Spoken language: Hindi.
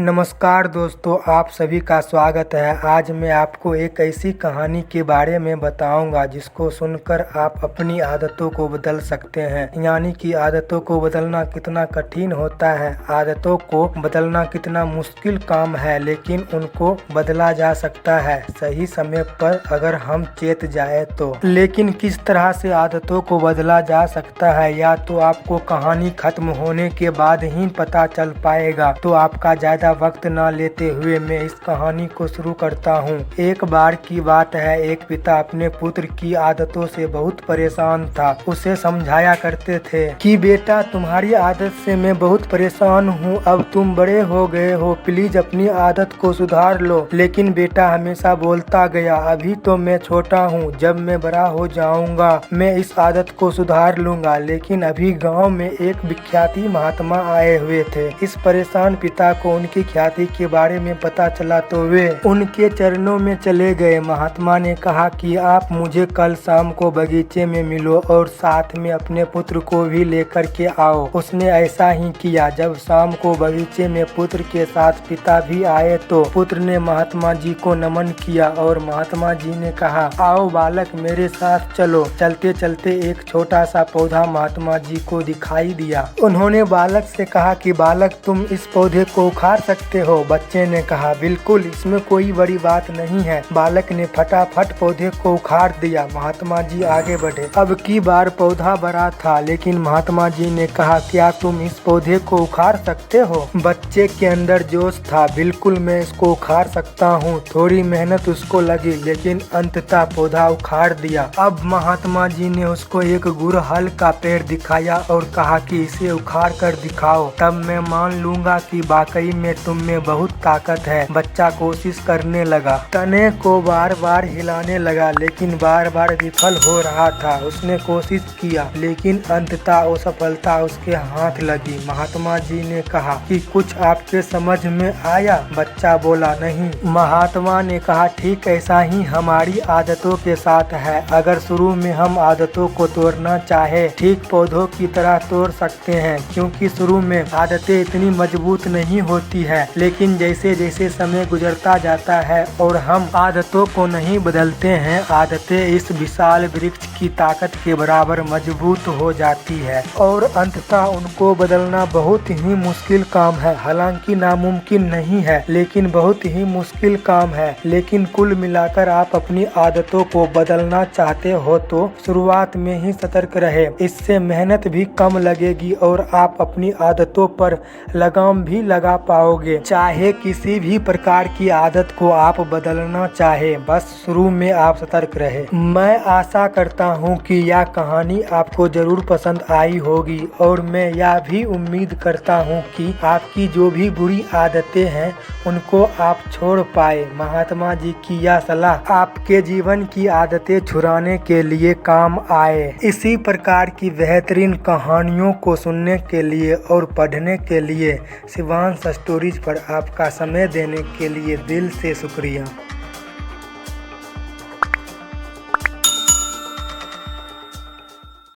नमस्कार दोस्तों, आप सभी का स्वागत है। आज मैं आपको एक ऐसी कहानी के बारे में बताऊंगा जिसको सुनकर आप अपनी आदतों को बदल सकते हैं। यानी कि आदतों को बदलना कितना कठिन होता है, आदतों को बदलना कितना मुश्किल काम है, लेकिन उनको बदला जा सकता है सही समय पर अगर हम चेत जाए तो। लेकिन किस तरह से आदतों को बदला जा सकता है, या तो आपको कहानी खत्म होने के बाद ही पता चल पाएगा। तो आपका ज्यादा वक्त ना लेते हुए मैं इस कहानी को शुरू करता हूँ। एक बार की बात है, एक पिता अपने पुत्र की आदतों से बहुत परेशान था। उसे समझाया करते थे कि बेटा, तुम्हारी आदत से मैं बहुत परेशान हूँ। अब तुम बड़े हो गए हो, प्लीज अपनी आदत को सुधार लो। लेकिन बेटा हमेशा बोलता गया, अभी तो मैं छोटा हूँ, जब मैं बड़ा हो जाऊंगा मैं इस आदत को सुधार लूंगा। लेकिन अभी गाँव में एक विख्याति महात्मा आए हुए थे। इस परेशान पिता को उनकी ख्याति के बारे में पता चला तो वे उनके चरणों में चले गए। महात्मा ने कहा कि आप मुझे कल शाम को बगीचे में मिलो और साथ में अपने पुत्र को भी लेकर के आओ। उसने ऐसा ही किया। जब शाम को बगीचे में पुत्र के साथ पिता भी आए तो पुत्र ने महात्मा जी को नमन किया और महात्मा जी ने कहा, आओ बालक, मेरे साथ चलो। चलते चलते एक छोटा सा पौधा महात्मा जी को दिखाई दिया। उन्होंने बालक से कहा कि बालक, तुम इस पौधे को उखाड़ सकते हो। बच्चे ने कहा, बिल्कुल, इसमें कोई बड़ी बात नहीं है। बालक ने फटाफट पौधे को उखाड़ दिया। महात्मा जी आगे बढ़े। अब की बार पौधा बड़ा था, लेकिन महात्मा जी ने कहा, क्या तुम इस पौधे को उखाड़ सकते हो? बच्चे के अंदर जोश था, बिल्कुल मैं इसको उखाड़ सकता हूँ। थोड़ी मेहनत उसको लगी, लेकिन अंततः पौधा उखाड़ दिया। अब महात्मा जी ने उसको एक गुड़हल का पेड़ दिखाया और कहा कि इसे उखाड़ कर दिखाओ, तब मैं मान लूंगा कि वाकई में तुम में बहुत ताकत है। बच्चा कोशिश करने लगा, तने को बार बार हिलाने लगा, लेकिन बार बार विफल हो रहा था। उसने कोशिश किया, लेकिन अंततः असफलता उसके हाथ लगी। महात्मा जी ने कहा कि कुछ आपके समझ में आया? बच्चा बोला, नहीं। महात्मा ने कहा, ठीक ऐसा ही हमारी आदतों के साथ है। अगर शुरू में हम आदतों को तोड़ना चाहे, ठीक पौधों की तरह तोड़ सकते हैं, क्योंकि शुरू में आदतें इतनी मजबूत नहीं होती है। लेकिन जैसे जैसे समय गुजरता जाता है और हम आदतों को नहीं बदलते हैं, आदतें इस विशाल वृक्ष की ताकत के बराबर मजबूत हो जाती है और अंततः उनको बदलना बहुत ही मुश्किल काम है। हालांकि नामुमकिन नहीं है, लेकिन बहुत ही मुश्किल काम है। लेकिन कुल मिलाकर आप अपनी आदतों को बदलना चाहते हो तो शुरुआत में ही सतर्क रहे। इससे मेहनत भी कम लगेगी और आप अपनी आदतों पर लगाम भी लगा पाओगे। चाहे किसी भी प्रकार की आदत को आप बदलना चाहे, बस शुरू में आप सतर्क रहे। मैं आशा करता हूँ कि यह कहानी आपको जरूर पसंद आई होगी और मैं यह भी उम्मीद करता हूँ कि आपकी जो भी बुरी आदतें हैं उनको आप छोड़ पाए। महात्मा जी की यह सलाह आपके जीवन की आदतें छुड़ाने के लिए काम आए। इसी प्रकार की बेहतरीन कहानियों को सुनने के लिए और पढ़ने के लिए शिवांश स्टोरीज पर आपका समय देने के लिए दिल से शुक्रिया।